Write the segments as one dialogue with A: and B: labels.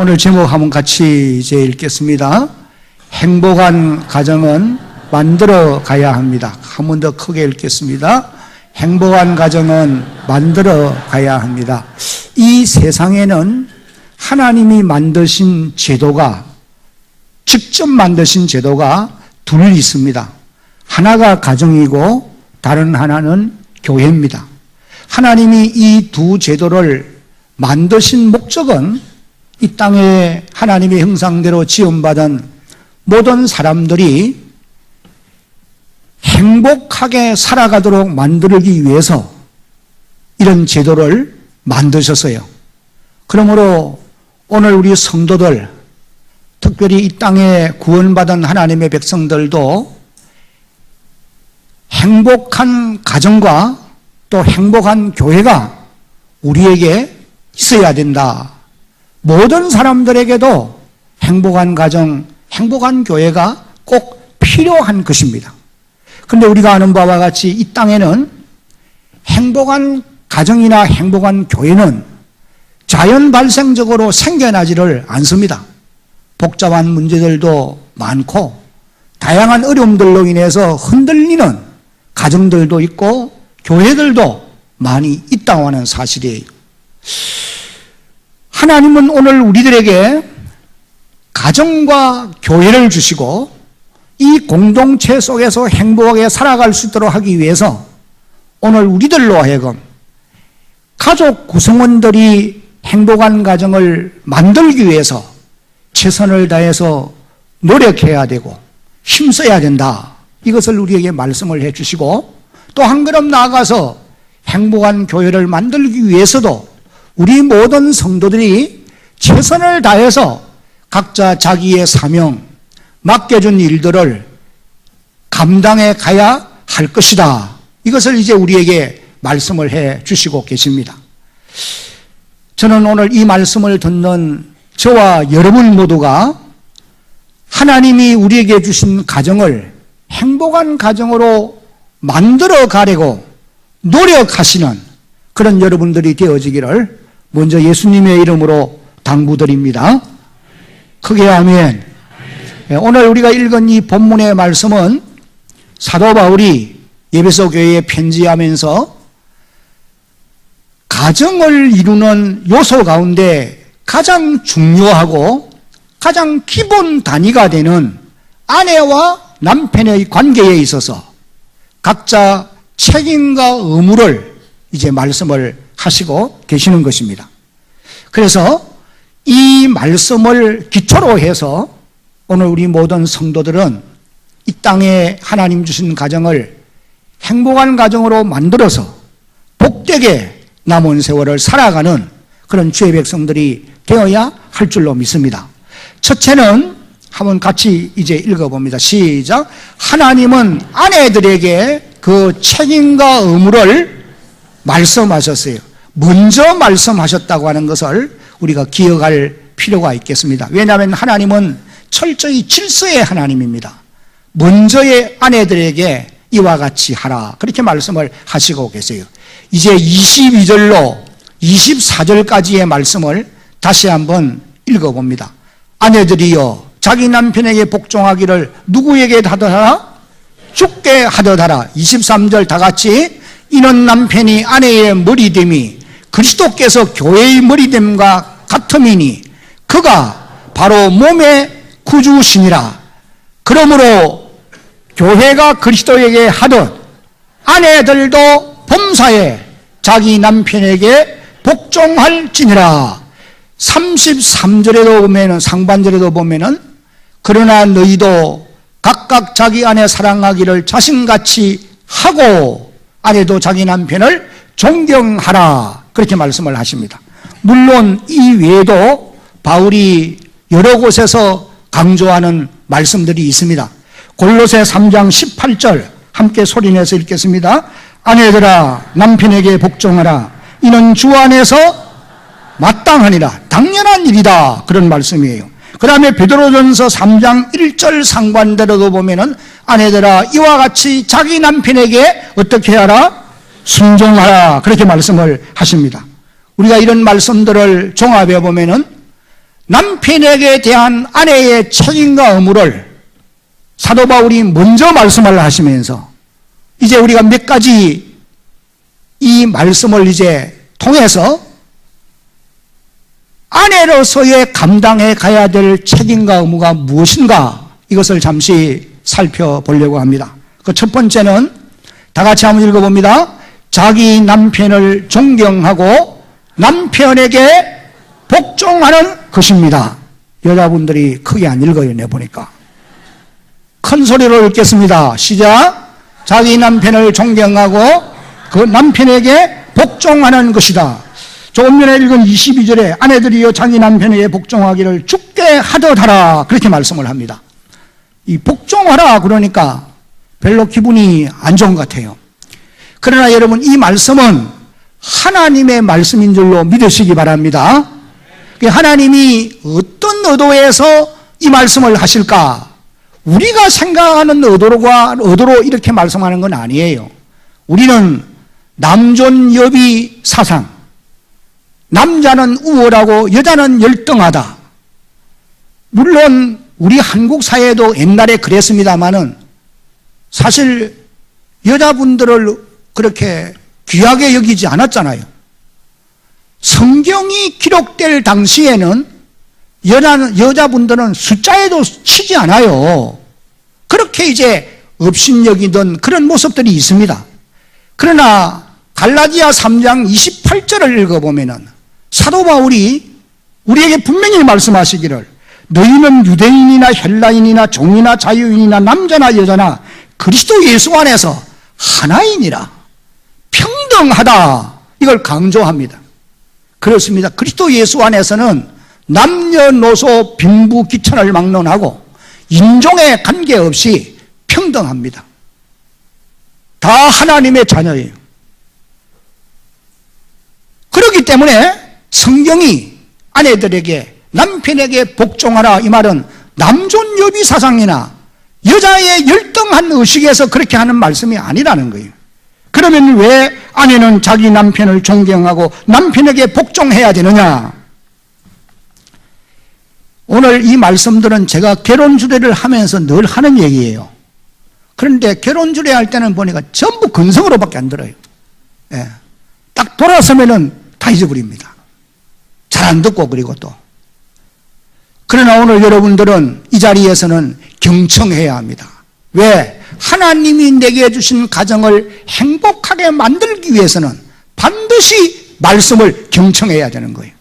A: 오늘 제목 한번 같이 이제 읽겠습니다. 행복한 가정은 만들어 가야 합니다. 한 번 더 크게 읽겠습니다. 행복한 가정은 만들어 가야 합니다. 이 세상에는 하나님이 만드신 제도가, 직접 만드신 제도가 둘 있습니다. 하나가 가정이고 다른 하나는 교회입니다. 하나님이 이 두 제도를 만드신 목적은 이 땅에 하나님의 형상대로 지음받은 모든 사람들이 행복하게 살아가도록 만들기 위해서 이런 제도를 만드셨어요. 그러므로 오늘 우리 성도들, 특별히 이 땅에 구원받은 하나님의 백성들도 행복한 가정과 또 행복한 교회가 우리에게 있어야 된다. 모든 사람들에게도 행복한 가정, 행복한 교회가 꼭 필요한 것입니다. 그런데 우리가 아는 바와 같이 이 땅에는 행복한 가정이나 행복한 교회는 자연 발생적으로 생겨나지를 않습니다. 복잡한 문제들도 많고 다양한 어려움들로 인해서 흔들리는 가정들도 있고 교회들도 많이 있다고 하는 사실이에요. 하나님은 오늘 우리들에게 가정과 교회를 주시고 이 공동체 속에서 행복하게 살아갈 수 있도록 하기 위해서 오늘 우리들로 하여금 가족 구성원들이 행복한 가정을 만들기 위해서 최선을 다해서 노력해야 되고 힘써야 된다. 이것을 우리에게 말씀을 해 주시고 또 한 걸음 나아가서 행복한 교회를 만들기 위해서도 우리 모든 성도들이 최선을 다해서 각자 자기의 사명, 맡겨준 일들을 감당해 가야 할 것이다. 이것을 이제 우리에게 말씀을 해 주시고 계십니다. 저는 오늘 이 말씀을 듣는 저와 여러분 모두가 하나님이 우리에게 주신 가정을 행복한 가정으로 만들어 가려고 노력하시는 그런 여러분들이 되어지기를 먼저 예수님의 이름으로 당부드립니다. 크게 아멘. 오늘 우리가 읽은 이 본문의 말씀은 사도 바울이 에베소 교회에 편지하면서 가정을 이루는 요소 가운데 가장 중요하고 가장 기본 단위가 되는 아내와 남편의 관계에 있어서 각자 책임과 의무를 이제 말씀을 하시고 계시는 것입니다. 그래서 이 말씀을 기초로 해서 오늘 우리 모든 성도들은 이 땅에 하나님 주신 가정을 행복한 가정으로 만들어서 복되게 남은 세월을 살아가는 그런 주의 백성들이 되어야 할 줄로 믿습니다. 첫째는 한번 같이 이제 읽어봅니다. 시작. 하나님은 아내들에게 그 책임과 의무를 말씀하셨어요. 먼저 말씀하셨다고 하는 것을 우리가 기억할 필요가 있겠습니다. 왜냐하면 하나님은 철저히 질서의 하나님입니다. 먼저의 아내들에게 이와 같이 하라. 그렇게 말씀을 하시고 계세요. 이제 22절로 24절까지의 말씀을 다시 한번 읽어봅니다. 아내들이여 자기 남편에게 복종하기를 누구에게 하더라? 주께 하더라. 23절 다 같이 이는 남편이 아내의 머리됨이 그리스도께서 교회의 머리됨과 같음이니 그가 바로 몸의 구주시니라. 그러므로 교회가 그리스도에게 하듯 아내들도 범사에 자기 남편에게 복종할지니라. 33절에도 보면은 상반절에도 보면은 그러나 너희도 각각 자기 아내 사랑하기를 자신같이 하고 아내도 자기 남편을 존경하라. 그렇게 말씀을 하십니다. 물론 이 외에도 바울이 여러 곳에서 강조하는 말씀들이 있습니다. 골로새 3장 18절 함께 소리내서 읽겠습니다. 아내들아 남편에게 복종하라. 이는 주 안에서 마땅하니라. 당연한 일이다. 그런 말씀이에요. 그 다음에 베드로전서 3장 1절 상반대로도 보면은 아내들아 이와 같이 자기 남편에게 어떻게 하라? 순종하라. 그렇게 말씀을 하십니다. 우리가 이런 말씀들을 종합해 보면은 남편에게 대한 아내의 책임과 의무를 사도 바울이 먼저 말씀을 하시면서 이제 우리가 몇 가지 이 말씀을 이제 통해서 아내로서의 감당해 가야 될 책임과 의무가 무엇인가 이것을 잠시 살펴보려고 합니다. 그 첫 번째는 다 같이 한번 읽어봅니다. 자기 남편을 존경하고 남편에게 복종하는 것입니다. 여자분들이 크게 안 읽어요, 내 보니까. 큰 소리로 읽겠습니다. 시작. 자기 남편을 존경하고 그 남편에게 복종하는 것이다. 조금 전에 읽은 22절에 아내들이여 자기 남편에게 복종하기를 죽게 하듯 하라 그렇게 말씀을 합니다. 이 복종하라 그러니까 별로 기분이 안 좋은 것 같아요. 그러나 여러분 이 말씀은 하나님의 말씀인 줄로 믿으시기 바랍니다. 하나님이 어떤 의도에서 이 말씀을 하실까? 우리가 생각하는 의도로 이렇게 말씀하는 건 아니에요. 우리는 남존여비 사상, 남자는 우월하고 여자는 열등하다. 물론 우리 한국 사회도 옛날에 그랬습니다마는 사실 여자분들을 그렇게 귀하게 여기지 않았잖아요. 성경이 기록될 당시에는 여자분들은 숫자에도 치지 않아요. 그렇게 이제 업신여기던 그런 모습들이 있습니다. 그러나 갈라디아 3장 28절을 읽어보면은 사도 바울이 우리에게 분명히 말씀하시기를 너희는 유대인이나 헬라인이나 종이나 자유인이나 남자나 여자나 그리스도 예수 안에서 하나이니라 평등하다 이걸 강조합니다. 그렇습니다. 그리스도 예수 안에서는 남녀노소 빈부귀천을 막론하고 인종에 관계없이 평등합니다. 다 하나님의 자녀예요. 그렇기 때문에 성경이 아내들에게 남편에게 복종하라 이 말은 남존여비 사상이나 여자의 열등한 의식에서 그렇게 하는 말씀이 아니라는 거예요. 그러면 왜 아내는 자기 남편을 존경하고 남편에게 복종해야 되느냐? 오늘 이 말씀들은 제가 결혼주례를 하면서 늘 하는 얘기예요. 그런데 결혼주례 할 때는 보니까 전부 근성으로밖에 안 들어요. 예. 딱 돌아서면은 다 잊어버립니다. 잘 안 듣고 그리고 또. 그러나 오늘 여러분들은 이 자리에서는 경청해야 합니다. 왜? 하나님이 내게 주신 가정을 행복하게 만들기 위해서는 반드시 말씀을 경청해야 되는 거예요.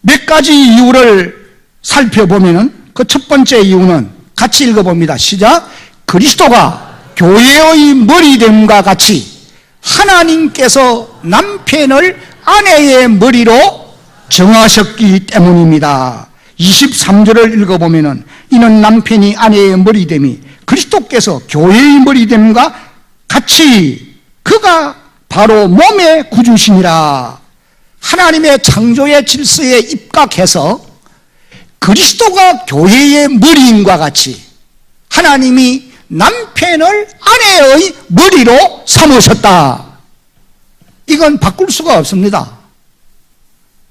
A: 몇 가지 이유를 살펴보면은 그 첫 번째 이유는 같이 읽어봅니다. 시작. 그리스도가 교회의 머리됨과 같이 하나님께서 남편을 아내의 머리로 정하셨기 때문입니다. 23절을 읽어보면은 이는 남편이 아내의 머리됨이 그리스도께서 교회의 머리됨과 같이 그가 바로 몸의 구주시니라. 하나님의 창조의 질서에 입각해서 그리스도가 교회의 머리임과 같이 하나님이 남편을 아내의 머리로 삼으셨다. 이건 바꿀 수가 없습니다.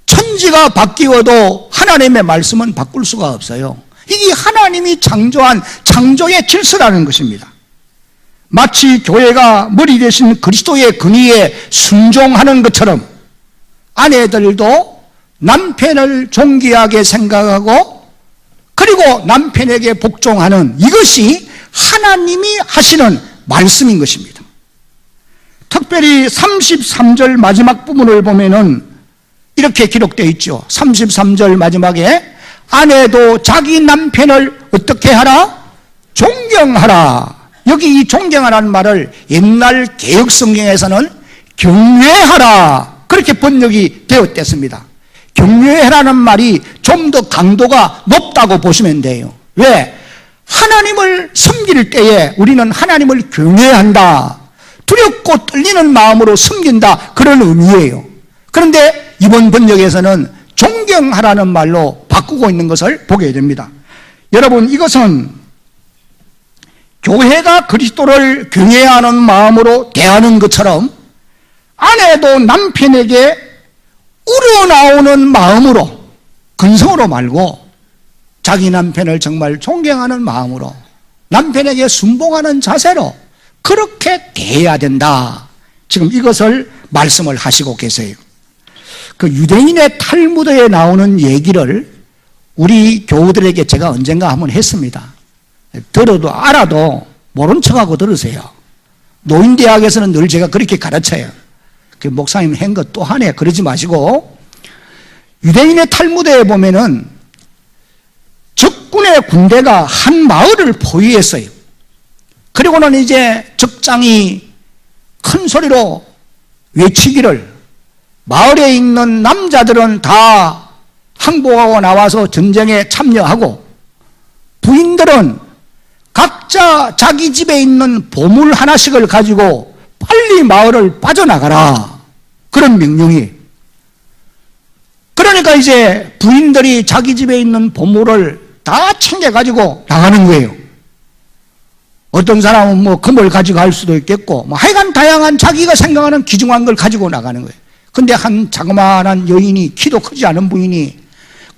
A: 천지가 바뀌어도 하나님의 말씀은 바꿀 수가 없어요. 이게 하나님이 창조한 창조의 질서라는 것입니다. 마치 교회가 머리 대신 그리스도의 근위에 순종하는 것처럼 아내들도 남편을 존귀하게 생각하고 그리고 남편에게 복종하는 이것이 하나님이 하시는 말씀인 것입니다. 특별히 33절 마지막 부분을 보면은 이렇게 기록되어 있죠. 33절 마지막에 아내도 자기 남편을 어떻게 하라? 존경하라. 여기 이 존경하라는 말을 옛날 개역 성경에서는 경외하라 그렇게 번역이 되었댔습니다. 경외하라는 말이 좀 더 강도가 높다고 보시면 돼요. 왜? 하나님을 섬길 때에 우리는 하나님을 경외한다. 두렵고 떨리는 마음으로 섬긴다. 그런 의미예요. 그런데 이번 번역에서는 존경하라는 말로 바꾸고 있는 것을 보게 됩니다. 여러분, 이것은 교회가 그리스도를 경외하는 마음으로 대하는 것처럼 아내도 남편에게 우러나오는 마음으로, 근성으로 말고 자기 남편을 정말 존경하는 마음으로, 남편에게 순종하는 자세로 그렇게 대해야 된다. 지금 이것을 말씀을 하시고 계세요. 그 유대인의 탈무드에 나오는 얘기를 우리 교우들에게 제가 언젠가 한번 했습니다. 들어도 알아도 모른 척하고 들으세요. 노인대학에서는 늘 제가 그렇게 가르쳐요. 그 목사님 한 것 또 하네. 그러지 마시고, 유대인의 탈무드에 보면은 적군의 군대가 한 마을을 포위했어요. 그리고는 이제 적장이 큰 소리로 외치기를, 마을에 있는 남자들은 다 항복하고 나와서 전쟁에 참여하고 부인들은 각자 자기 집에 있는 보물 하나씩을 가지고 빨리 마을을 빠져나가라. 그런 명령이. 그러니까 이제 부인들이 자기 집에 있는 보물을 다 챙겨가지고 나가는 거예요. 어떤 사람은 뭐 금을 가지고 갈 수도 있겠고, 뭐 하여간 다양한 자기가 생각하는 귀중한 걸 가지고 나가는 거예요. 근데 한 자그마한 여인이, 키도 크지 않은 부인이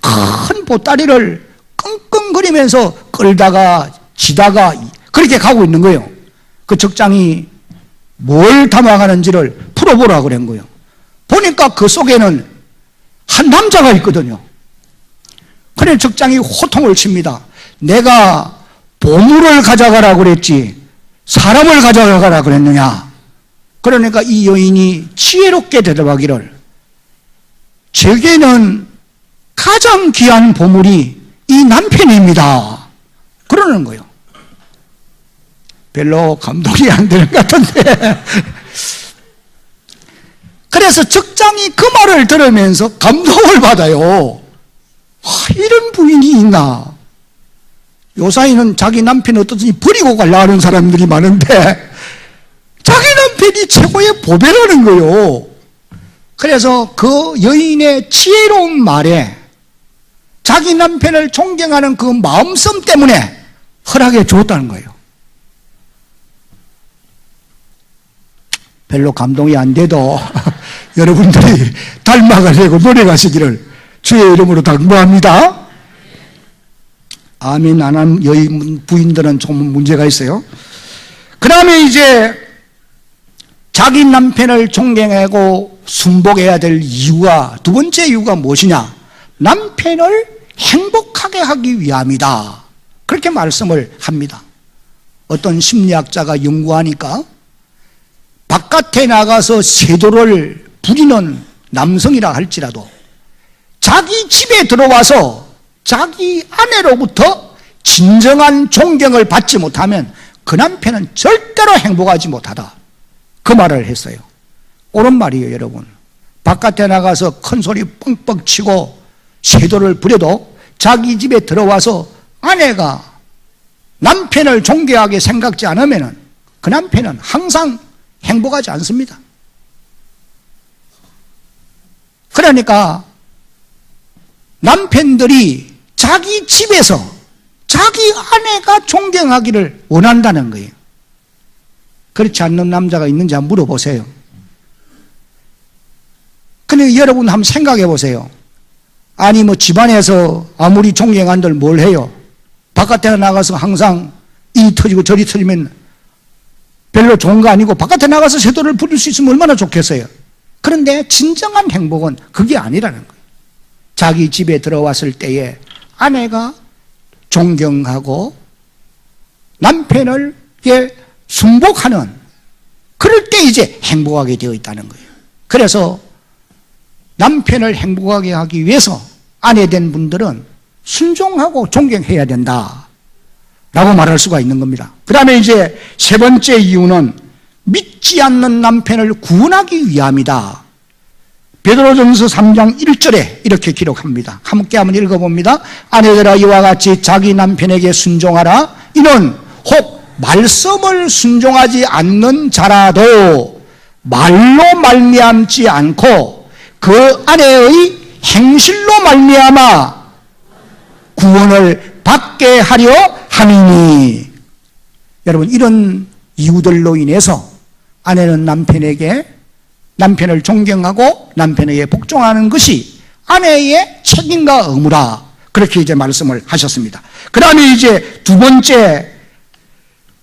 A: 큰 보따리를 끙끙거리면서 끌다가 지다가 그렇게 가고 있는 거예요. 그 적장이 뭘 담아가는지를 풀어보라 그런 거예요. 보니까 그 속에는 한 남자가 있거든요. 그래 적장이 호통을 칩니다. 내가 보물을 가져가라 그랬지 사람을 가져가라 그랬느냐. 그러니까 이 여인이 지혜롭게 대답하기를, 제게는 가장 귀한 보물이 이 남편입니다. 그러는 거예요. 별로 감동이 안 되는 것 같은데. 그래서 적장이 그 말을 들으면서 감동을 받아요. 이런 부인이 있나. 요사이는 자기 남편이 어떻든지 버리고 가려는 사람들이 많은데 자기 남편이 최고의 보배라는 거예요. 그래서 그 여인의 지혜로운 말에 자기 남편을 존경하는 그 마음씀 때문에 허락해 주었다는 거예요. 별로 감동이 안 돼도 여러분들이 닮아가려고 노력하시기를 주의 이름으로 당부합니다. 아멘 안 한 여인 부인들은 좀 문제가 있어요. 그 다음에 이제 자기 남편을 존경하고 순복해야 될 이유가, 두 번째 이유가 무엇이냐? 남편을 행복하게 하기 위함이다. 그렇게 말씀을 합니다. 어떤 심리학자가 연구하니까 바깥에 나가서 세도를 부리는 남성이라 할지라도 자기 집에 들어와서 자기 아내로부터 진정한 존경을 받지 못하면 그 남편은 절대로 행복하지 못하다. 그 말을 했어요. 옳은 말이에요, 여러분. 바깥에 나가서 큰 소리 뻥뻥 치고 세도를 부려도 자기 집에 들어와서 아내가 남편을 존경하게 생각지 않으면 그 남편은 항상 행복하지 않습니다. 그러니까 남편들이 자기 집에서 자기 아내가 존경하기를 원한다는 거예요. 그렇지 않는 남자가 있는지 한번 물어보세요. 근데 여러분 한번 생각해 보세요. 아니 뭐 집안에서 아무리 존경한들 뭘 해요? 바깥에 나가서 항상 이 터지고 저리 터지면 별로 좋은 거 아니고 바깥에 나가서 세도를 부릴 수 있으면 얼마나 좋겠어요. 그런데 진정한 행복은 그게 아니라는 거예요. 자기 집에 들어왔을 때에 아내가 존경하고 남편을 순복하는, 그럴 때 이제 행복하게 되어 있다는 거예요. 그래서 남편을 행복하게 하기 위해서 아내 된 분들은 순종하고 존경해야 된다 라고 말할 수가 있는 겁니다. 그 다음에 이제 세 번째 이유는 믿지 않는 남편을 구원하기 위함이다. 베드로전서 3장 1절에 이렇게 기록합니다. 함께 한번 읽어봅니다. 아내들아 이와 같이 자기 남편에게 순종하라. 이는 혹 말씀을 순종하지 않는 자라도 말로 말미암지 않고 그 아내의 행실로 말미암아 구원을 받게 하려 함이니. 여러분, 이런 이유들로 인해서 아내는 남편에게 남편을 존경하고 남편에게 복종하는 것이 아내의 책임과 의무라. 그렇게 이제 말씀을 하셨습니다. 그 다음에 이제 두 번째,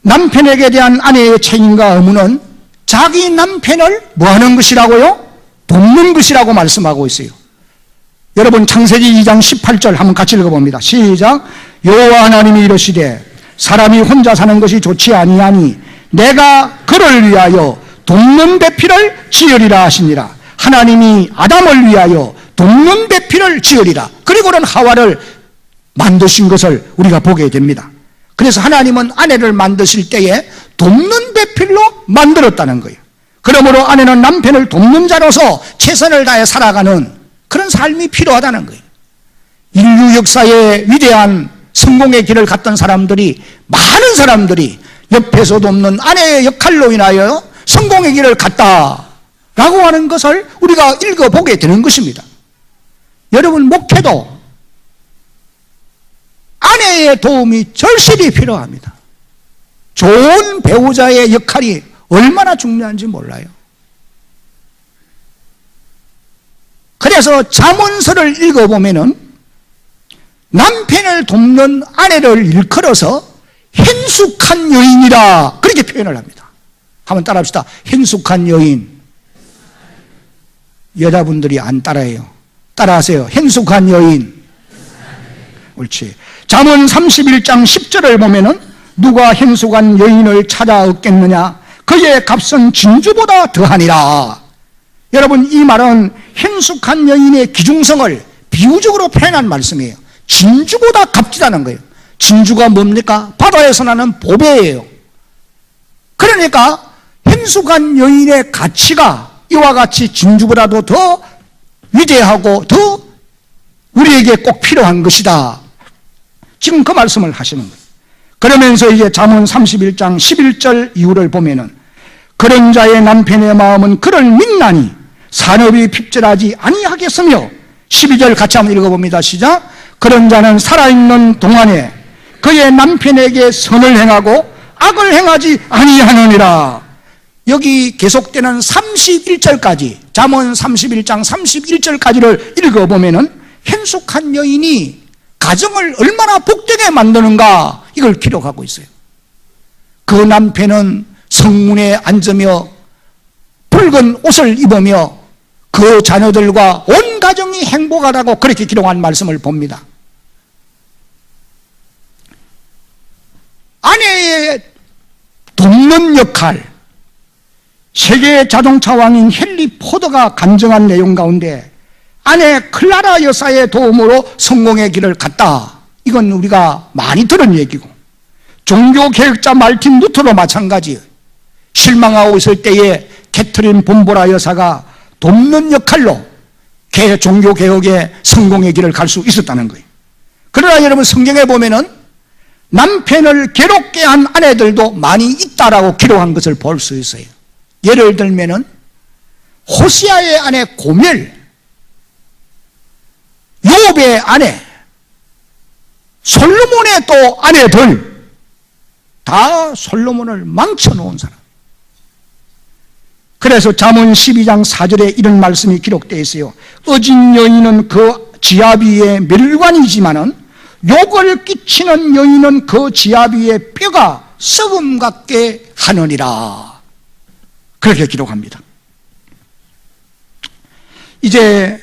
A: 남편에게 대한 아내의 책임과 의무는 자기 남편을 뭐 하는 것이라고요? 돕는 것이라고 말씀하고 있어요. 여러분 창세기 2장 18절 한번 같이 읽어봅니다. 시작. 여호와 하나님이 이르시되 사람이 혼자 사는 것이 좋지 아니하니 내가 그를 위하여 돕는 배필을 지으리라 하시니라. 하나님이 아담을 위하여 돕는 배필을 지으리라. 그리고는 하와를 만드신 것을 우리가 보게 됩니다. 그래서 하나님은 아내를 만드실 때에 돕는 배필로 만들었다는 거예요. 그러므로 아내는 남편을 돕는 자로서 최선을 다해 살아가는 그런 삶이 필요하다는 거예요. 인류 역사의 위대한 성공의 길을 갔던 사람들이, 많은 사람들이 옆에서 돕는 아내의 역할로 인하여 성공의 길을 갔다라고 하는 것을 우리가 읽어보게 되는 것입니다. 여러분, 목회도 아내의 도움이 절실히 필요합니다. 좋은 배우자의 역할이 얼마나 중요한지 몰라요. 그래서 잠언서를 읽어보면은 남편을 돕는 아내를 일컬어서 현숙한 여인이라 그렇게 표현을 합니다. 한번 따라합시다. 현숙한 여인. 여자분들이 안 따라해요. 따라하세요. 현숙한 여인. 옳지. 잠언 31장 10절을 보면은 누가 현숙한 여인을 찾아 얻겠느냐? 그의 값은 진주보다 더하니라. 여러분, 이 말은 현숙한 여인의 기중성을 비유적으로 표현한 말씀이에요. 진주보다 값지다는 거예요. 진주가 뭡니까? 바다에서 나는 보배예요. 그러니까 현숙한 여인의 가치가 이와 같이 진주보다도 더 위대하고 더 우리에게 꼭 필요한 것이다. 지금 그 말씀을 하시는 거예요. 그러면서 이제 잠언 31장 11절 이후를 보면은 그런 자의 남편의 마음은 그를 믿나니 산업이 핍절하지 아니하겠으며 12절 같이 한번 읽어봅니다. 시작. 그런 자는 살아있는 동안에 그의 남편에게 선을 행하고 악을 행하지 아니하느니라. 여기 계속되는 31절까지, 잠언 31장 31절까지를 읽어보면은 현숙한 여인이 가정을 얼마나 복되게 만드는가 이걸 기록하고 있어요. 그 남편은 성문에 앉으며 붉은 옷을 입으며 그 자녀들과 온 가정이 행복하다고 그렇게 기록한 말씀을 봅니다. 아내의 돕는 역할, 세계 자동차 왕인 헨리 포드가 간증한 내용 가운데 아내 클라라 여사의 도움으로 성공의 길을 갔다. 이건 우리가 많이 들은 얘기고, 종교개혁자 말틴 루터도 마찬가지예요. 실망하고 있을 때에 캐트린 본보라 여사가 돕는 역할로 종교개혁의 성공의 길을 갈 수 있었다는 거예요. 그러나 여러분, 성경에 보면은 남편을 괴롭게 한 아내들도 많이 있다라고 기록한 것을 볼 수 있어요. 예를 들면은 호시아의 아내 고멜, 욥의 아내, 솔로몬의 또 아내들 다 솔로몬을 망쳐놓은 사람. 그래서 잠언 12장 4절에 이런 말씀이 기록되어 있어요. 어진 여인은 그 지아비의 멸관이지만은 욕을 끼치는 여인은 그 지아비의 뼈가 썩음 같게 하느니라. 그렇게 기록합니다. 이제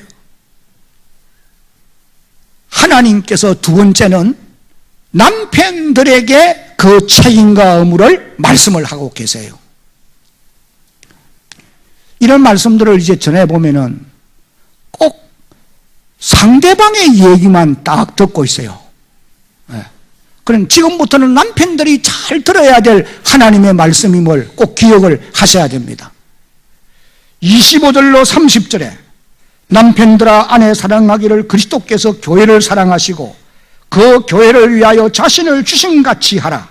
A: 하나님께서 두 번째는 남편들에게 그 책임과 의무를 말씀을 하고 계세요. 이런 말씀들을 이제 전해보면은 꼭 상대방의 얘기만 딱 듣고 있어요. 그럼 지금부터는 남편들이 잘 들어야 될 하나님의 말씀임을 꼭 기억을 하셔야 됩니다. 25절로 30절에 남편들아 아내 사랑하기를 그리스도께서 교회를 사랑하시고 그 교회를 위하여 자신을 주신같이 하라.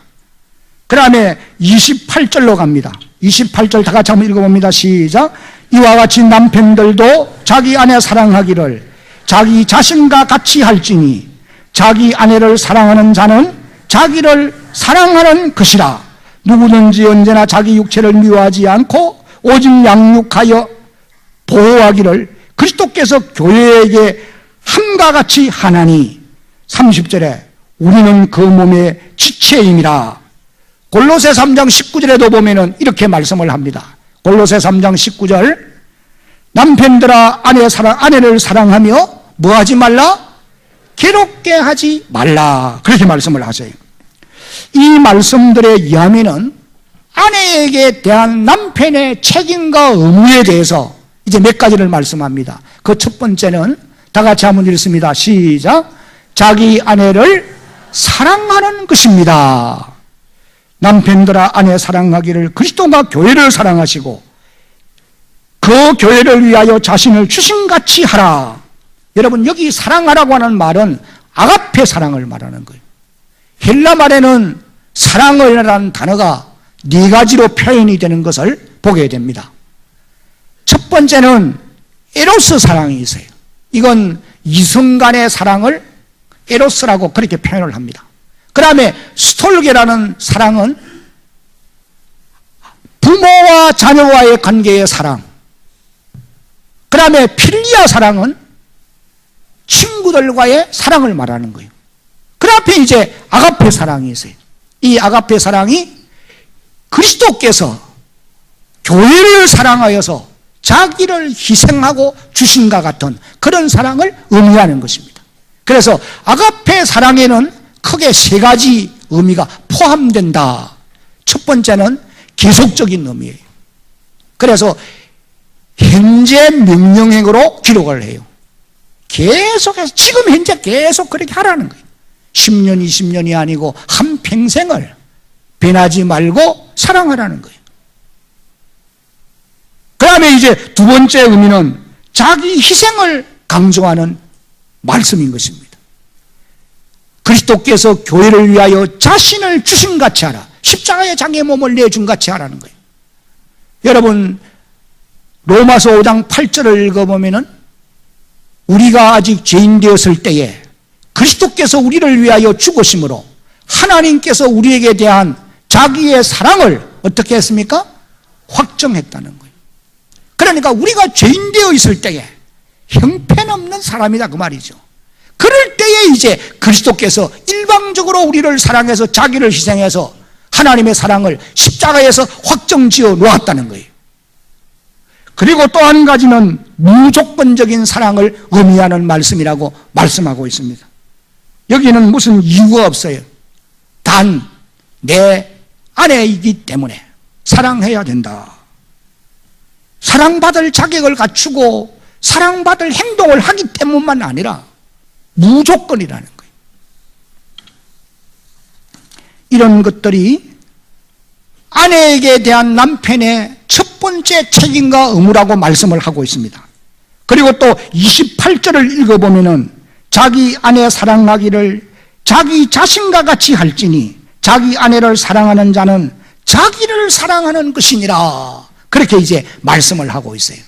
A: 그 다음에 28절로 갑니다. 28절 다 같이 한번 읽어봅니다. 시작. 이와 같이 남편들도 자기 아내 사랑하기를 자기 자신과 같이 할지니 자기 아내를 사랑하는 자는 자기를 사랑하는 것이라. 누구든지 언제나 자기 육체를 미워하지 않고 오직 양육하여 보호하기를 그리스도께서 교회에게 함과 같이 하나니 30절에 우리는 그 몸의 지체임이라. 골로새 3장 19절에도 보면은 이렇게 말씀을 합니다. 골로새 3장 19절 남편들아 아내를 사랑하며 뭐 하지 말라? 괴롭게 하지 말라. 그렇게 말씀을 하세요. 이 말씀들에 의하면은 아내에게 대한 남편의 책임과 의무에 대해서 이제 몇 가지를 말씀합니다. 그 첫 번째는 다 같이 한번 읽습니다. 시작. 자기 아내를 사랑하는 것입니다. 남편들아 아내 사랑하기를 그리스도가 교회를 사랑하시고 그 교회를 위하여 자신을 주신같이 하라. 여러분 여기 사랑하라고 하는 말은 아가페 사랑을 말하는 거예요. 헬라 말에는 사랑이라는 단어가 네 가지로 표현이 되는 것을 보게 됩니다. 첫 번째는 에로스 사랑이 있어요. 이건 이성 간의 사랑을 에로스라고 그렇게 표현을 합니다. 그 다음에 스톨게라는 사랑은 부모와 자녀와의 관계의 사랑. 그 다음에 필리아 사랑은 친구들과의 사랑을 말하는 거예요. 그 앞에 이제 아가페 사랑이 있어요. 이 아가페 사랑이 그리스도께서 교회를 사랑하여서 자기를 희생하고 주신과 같은 그런 사랑을 의미하는 것입니다. 그래서 아가페 사랑에는 크게 세 가지 의미가 포함된다. 첫 번째는 계속적인 의미예요. 그래서 현재 명령형으로 기록을 해요. 계속해서 지금 현재 계속 그렇게 하라는 거예요. 10년, 20년이 아니고 한평생을 변하지 말고 사랑하라는 거예요. 그 다음에 이제 두 번째 의미는 자기 희생을 강조하는 말씀인 것입니다. 그리스도께서 교회를 위하여 자신을 주신같이 하라. 십자가에 자기의 몸을 내준같이 하라는 거예요. 여러분 로마서 5장 8절을 읽어보면은 우리가 아직 죄인 되었을 때에 그리스도께서 우리를 위하여 죽으심으로 하나님께서 우리에게 대한 자기의 사랑을 어떻게 했습니까? 확정했다는 거예요. 그러니까 우리가 죄인 되어 있을 때에 형편없는 사람이다 그 말이죠. 그럴 때에 이제 그리스도께서 일방적으로 우리를 사랑해서 자기를 희생해서 하나님의 사랑을 십자가에서 확정지어 놓았다는 거예요. 그리고 또 한 가지는 무조건적인 사랑을 의미하는 말씀이라고 말씀하고 있습니다. 여기는 무슨 이유가 없어요. 단 내 아내이기 때문에 사랑해야 된다. 사랑받을 자격을 갖추고 사랑받을 행동을 하기 때문만 아니라 무조건이라는 거예요. 이런 것들이 아내에게 대한 남편의 첫 번째 책임과 의무라고 말씀을 하고 있습니다. 그리고 또 28절을 읽어보면은 자기 아내 사랑하기를 자기 자신과 같이 할지니 자기 아내를 사랑하는 자는 자기를 사랑하는 것이니라. 그렇게 이제 말씀을 하고 있어요.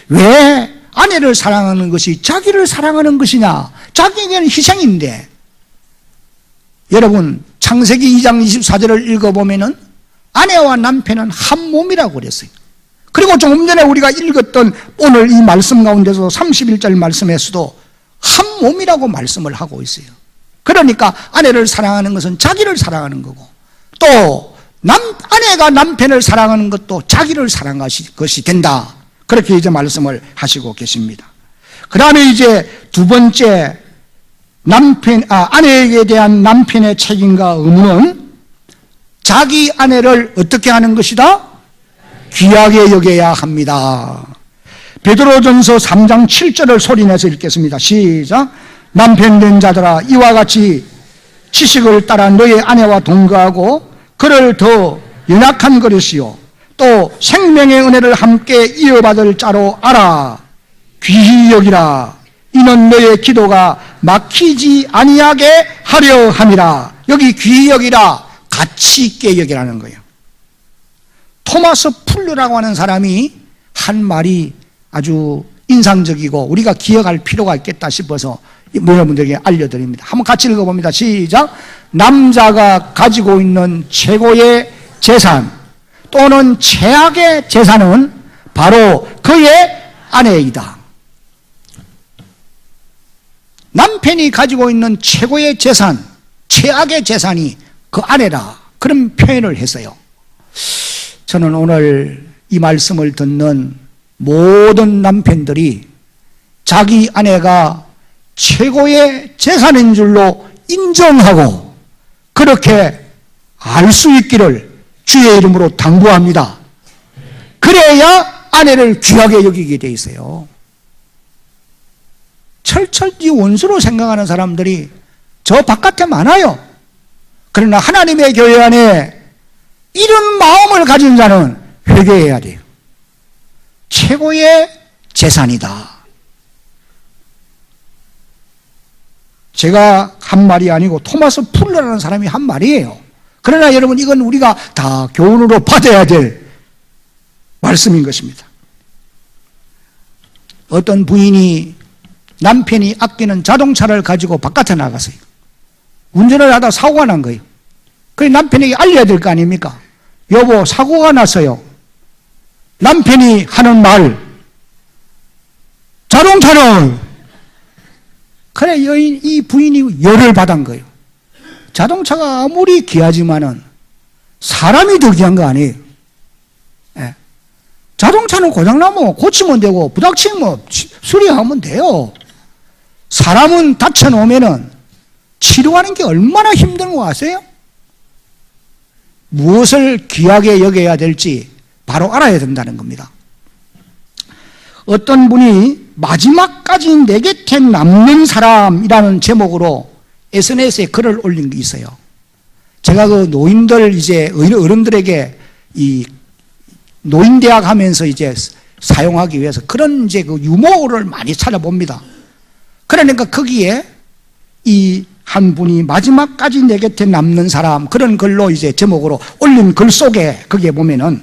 A: 왜 아내를 사랑하는 것이 자기를 사랑하는 것이냐? 자기에게는 희생인데. 여러분 창세기 2장 24절을 읽어보면은 아내와 남편은 한 몸이라고 그랬어요. 그리고 조금 전에 우리가 읽었던 오늘 이 말씀 가운데서 31절 말씀에서도 한 몸이라고 말씀을 하고 있어요. 그러니까 아내를 사랑하는 것은 자기를 사랑하는 거고 또 아내가 남편을 사랑하는 것도 자기를 사랑하는 것이 된다. 그렇게 이제 말씀을 하시고 계십니다. 그 다음에 이제 두 번째 아내에게 대한 남편의 책임과 의무는 자기 아내를 어떻게 하는 것이다? 귀하게 여겨야 합니다. 베드로전서 3장 7절을 소리내서 읽겠습니다. 시작. 남편 된 자들아 이와 같이 지식을 따라 너의 아내와 동거하고 그를 더 연약한 그릇이요 또 생명의 은혜를 함께 이어받을 자로 알아. 귀히 여기라. 이는 너의 기도가 막히지 아니하게 하려 함이라. 여기 귀히 여기라, 가치 있게 여기라는 거예요. 토마스 풀르라고 하는 사람이 한 말이 아주 인상적이고 우리가 기억할 필요가 있겠다 싶어서 여러분들에게 알려드립니다. 한번 같이 읽어봅니다. 시작. 남자가 가지고 있는 최고의 재산 또는 최악의 재산은 바로 그의 아내이다. 남편이 가지고 있는 최고의 재산, 최악의 재산이 그 아내라. 그런 표현을 했어요. 저는 오늘 이 말씀을 듣는 모든 남편들이 자기 아내가 최고의 재산인 줄로 인정하고 그렇게 알 수 있기를 주의 이름으로 당부합니다. 그래야 아내를 귀하게 여기게 돼 있어요. 철철이 원수로 생각하는 사람들이 저 바깥에 많아요. 그러나 하나님의 교회 안에 이런 마음을 가진 자는 회개해야 돼요. 최고의 재산이다. 제가 한 말이 아니고 토마스 풀러라는 사람이 한 말이에요. 그러나 여러분, 이건 우리가 다 교훈으로 받아야 될 말씀인 것입니다. 어떤 부인이 남편이 아끼는 자동차를 가지고 바깥에 나갔어요. 운전을 하다 사고가 난 거예요. 그래서 남편에게 알려야 될 거 아닙니까? 여보, 사고가 났어요. 남편이 하는 말, 자동차를. 그래, 이 부인이 열을 받은 거예요. 자동차가 아무리 귀하지만은 사람이 더 귀한 거 아니에요. 예. 자동차는 고장나면 고치면 되고 부닥치면 수리하면 돼요. 사람은 다쳐놓으면은 치료하는 게 얼마나 힘든 거 아세요? 무엇을 귀하게 여겨야 될지 바로 알아야 된다는 겁니다. 어떤 분이 마지막까지 내 곁에 남는 사람이라는 제목으로 SNS에 글을 올린 게 있어요. 제가 그 노인들 이제 어른들에게 이 노인대학 하면서 이제 사용하기 위해서 그런 이제 그 유머를 많이 찾아봅니다. 그러니까 거기에 이 한 분이 마지막까지 내 곁에 남는 사람, 그런 글로 이제 제목으로 올린 글 속에 거기에 보면은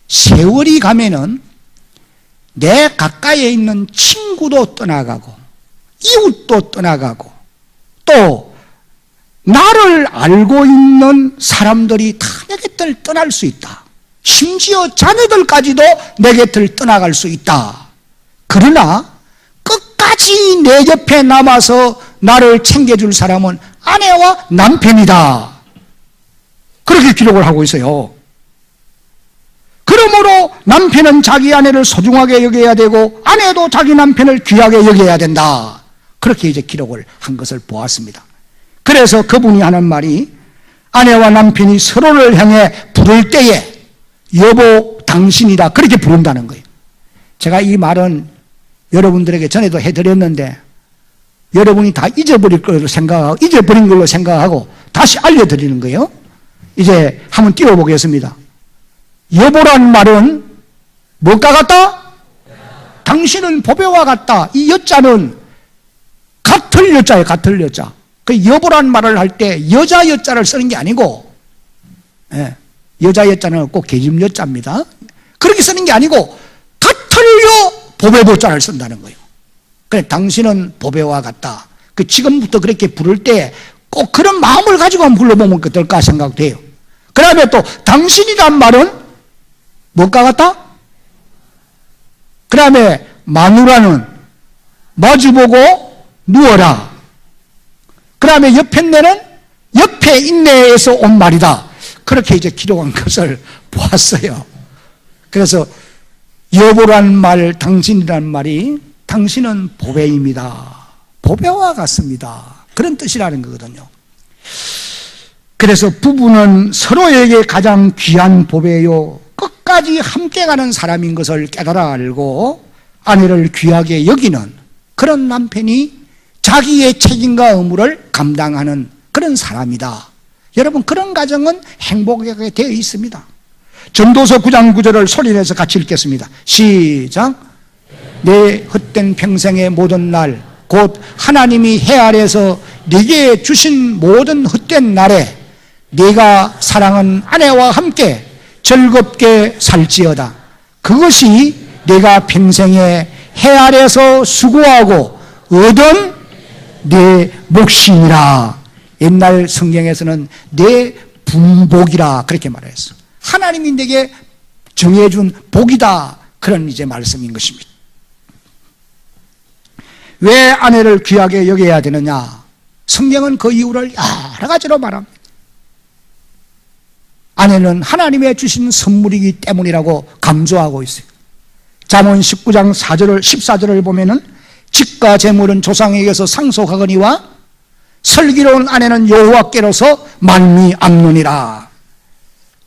A: 세월이 가면은 내 가까이에 있는 친구도 떠나가고 이웃도 떠나가고 또 나를 알고 있는 사람들이 다 내 곁을 떠날 수 있다. 심지어 자녀들까지도 내 곁을 떠나갈 수 있다. 그러나 끝까지 내 옆에 남아서 나를 챙겨줄 사람은 아내와 남편이다. 그렇게 기록을 하고 있어요. 그러므로 남편은 자기 아내를 소중하게 여겨야 되고 아내도 자기 남편을 귀하게 여겨야 된다. 그렇게 이제 기록을 한 것을 보았습니다. 그래서 그분이 하는 말이 아내와 남편이 서로를 향해 부를 때에 여보 당신이다 그렇게 부른다는 거예요. 제가 이 말은 여러분들에게 전에도 해드렸는데 여러분이 다 잊어버린 걸로 생각하고 다시 알려드리는 거예요. 이제 한번 띄워보겠습니다. 여보란 말은 뭐가 같다? 당신은 보배와 같다. 이 여자는 같을 여자예요. 같을 여자. 그 여보란 말을 할 때 여자 여자를 쓰는 게 아니고, 여자 여자는 꼭 계집 여자입니다. 그렇게 쓰는 게 아니고 같을요 보배 보자를 쓴다는 거예요. 그래, 당신은 보배와 같다. 그 지금부터 그렇게 부를 때 꼭 그런 마음을 가지고 한번 불러보면 어떨까 생각돼요. 그 다음에 또 당신이란 말은 뭐가 같다? 그 다음에 마누라는 마주보고 누워라. 그 다음에 옆에내는 옆에 인내에서 온 말이다. 그렇게 이제 기록한 것을 보았어요. 그래서 여보란 말, 당신이란 말이 당신은 보배입니다. 보배와 같습니다. 그런 뜻이라는 거거든요. 그래서 부부는 서로에게 가장 귀한 보배요 끝까지 함께 가는 사람인 것을 깨달아 알고 아내를 귀하게 여기는 그런 남편이 자기의 책임과 의무를 감당하는 그런 사람이다. 여러분, 그런 가정은 행복하게 되어 있습니다. 전도서 9장 9절을 소리내서 같이 읽겠습니다. 시작. 내 헛된 평생의 모든 날 곧 하나님이 해 아래에서 네게 주신 모든 헛된 날에 네가 사랑하는 아내와 함께 즐겁게 살지어다. 그것이 네가 평생에 해 아래에서 수고하고 얻은 내 몫이니라. 옛날 성경에서는 내 분복이라 그렇게 말했어. 하나님이 내게 정해준 복이다. 그런 이제 말씀인 것입니다. 왜 아내를 귀하게 여겨야 되느냐? 성경은 그 이유를 여러 가지로 말합니다. 아내는 하나님의 주신 선물이기 때문이라고 강조하고 있어요. 잠언 19장 14절을 보면은 집과 재물은 조상에게서 상속하거니와 슬기로운 아내는 여호와께로서 만미암노니라.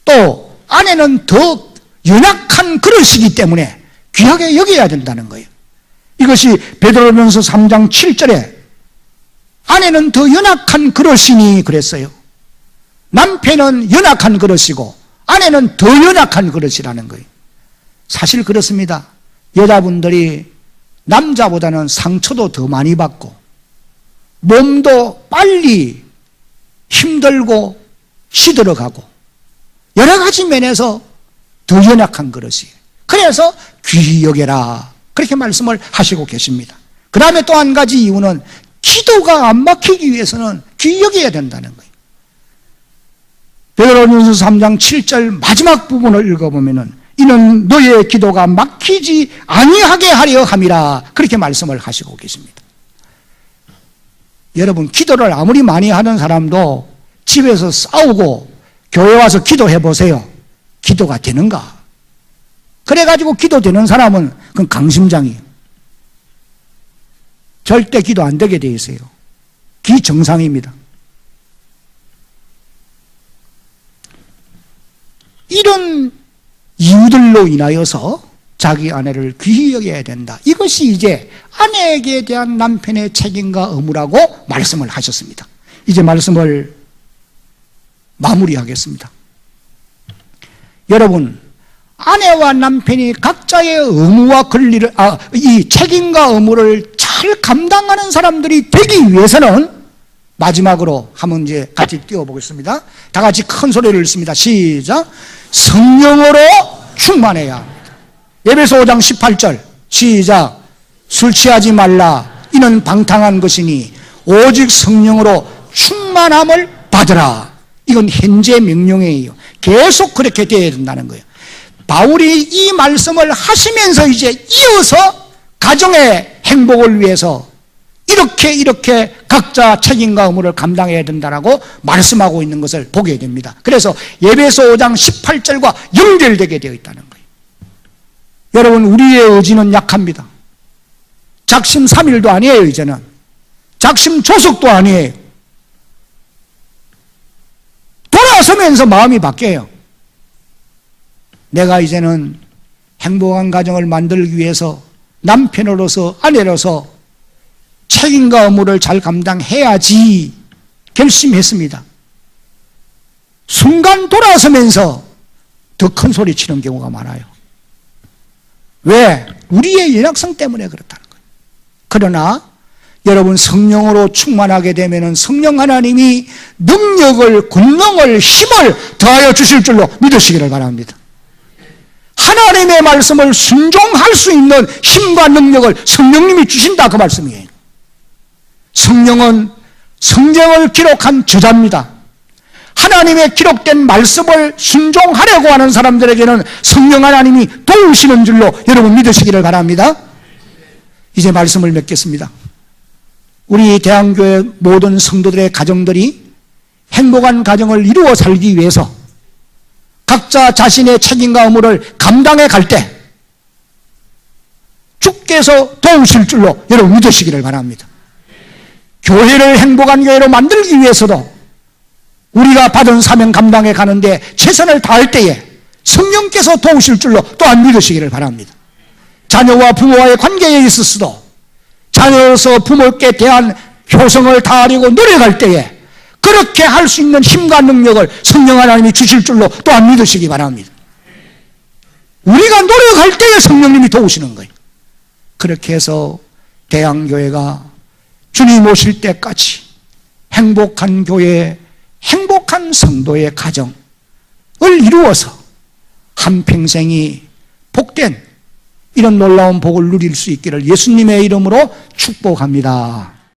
A: 또 아내는 더 연약한 그릇이기 때문에 귀하게 여겨야 된다는 거예요. 이것이 베드로전서 3장 7절에 아내는 더 연약한 그릇이니 그랬어요. 남편은 연약한 그릇이고 아내는 더 연약한 그릇이라는 거예요. 사실 그렇습니다. 여자분들이 남자보다는 상처도 더 많이 받고 몸도 빨리 힘들고 시들어가고 여러 가지 면에서 더 연약한 그릇이에요. 그래서 귀히 여겨라 그렇게 말씀을 하시고 계십니다. 그 다음에 또 한 가지 이유는 기도가 안 막히기 위해서는 귀히 여겨야 된다는 거예요. 베드로전서 3장 7절 마지막 부분을 읽어보면은 이는 너의 기도가 막히지 아니하게 하려 함이라 그렇게 말씀을 하시고 계십니다. 여러분, 기도를 아무리 많이 하는 사람도 집에서 싸우고 교회 와서 기도해 보세요. 기도가 되는가? 그래가지고 기도되는 사람은 그건 강심장이에요. 절대 기도 안 되게 돼 있어요. 기정상입니다. 이런 이유들로 인하여서 자기 아내를 귀히 여겨야 된다. 이것이 이제 아내에게 대한 남편의 책임과 의무라고 말씀을 하셨습니다. 이제 말씀을 마무리하겠습니다. 여러분, 아내와 남편이 각자의 의무와 권리를, 이 책임과 의무를 잘 감당하는 사람들이 되기 위해서는 마지막으로 한번 이제 같이 띄워보겠습니다. 다 같이 큰 소리를 읽습니다. 시작. 성령으로 충만해야 합니다. 에베소 5장 18절 시작. 술 취하지 말라. 이는 방탕한 것이니 오직 성령으로 충만함을 받으라. 이건 현재 명령이에요. 계속 그렇게 되어야 된다는 거예요. 바울이 이 말씀을 하시면서 이제 이어서 가정의 행복을 위해서 이렇게 각자 책임과 의무를 감당해야 된다라고 말씀하고 있는 것을 보게 됩니다. 그래서 에베소 5장 18절과 연결되게 되어 있다는 거예요. 여러분, 우리의 의지는 약합니다. 작심삼일도 아니에요. 이제는 작심조석도 아니에요. 돌아서면서 마음이 바뀌어요. 내가 이제는 행복한 가정을 만들기 위해서 남편으로서 아내로서 책임과 의무를 잘 감당해야지 결심했습니다. 순간 돌아서면서 더 큰 소리 치는 경우가 많아요. 왜? 우리의 연약성 때문에 그렇다는 거예요. 그러나 여러분, 성령으로 충만하게 되면 성령 하나님이 능력을, 권능을, 힘을 더하여 주실 줄로 믿으시기를 바랍니다. 하나님의 말씀을 순종할 수 있는 힘과 능력을 성령님이 주신다, 그 말씀이에요. 성령은 성경을 기록한 저자입니다. 하나님의 기록된 말씀을 순종하려고 하는 사람들에게는 성령 하나님이 도우시는 줄로 여러분 믿으시기를 바랍니다. 이제 말씀을 맺겠습니다. 우리 대한교회 모든 성도들의 가정들이 행복한 가정을 이루어 살기 위해서 각자 자신의 책임과 의무를 감당해 갈 때 주께서 도우실 줄로 여러분 믿으시기를 바랍니다. 교회를 행복한 교회로 만들기 위해서도 우리가 받은 사명 감당해 가는데 최선을 다할 때에 성령께서 도우실 줄로 또한 믿으시기를 바랍니다. 자녀와 부모와의 관계에 있어서도 자녀로서 부모께 대한 효성을 다하려고 노력할 때에 그렇게 할 수 있는 힘과 능력을 성령 하나님이 주실 줄로 또한 믿으시기 바랍니다. 우리가 노력할 때에 성령님이 도우시는 거예요. 그렇게 해서 대한교회가 주님 오실 때까지 행복한 교회, 행복한 성도의 가정을 이루어서 한평생이 복된 이런 놀라운 복을 누릴 수 있기를 예수님의 이름으로 축복합니다.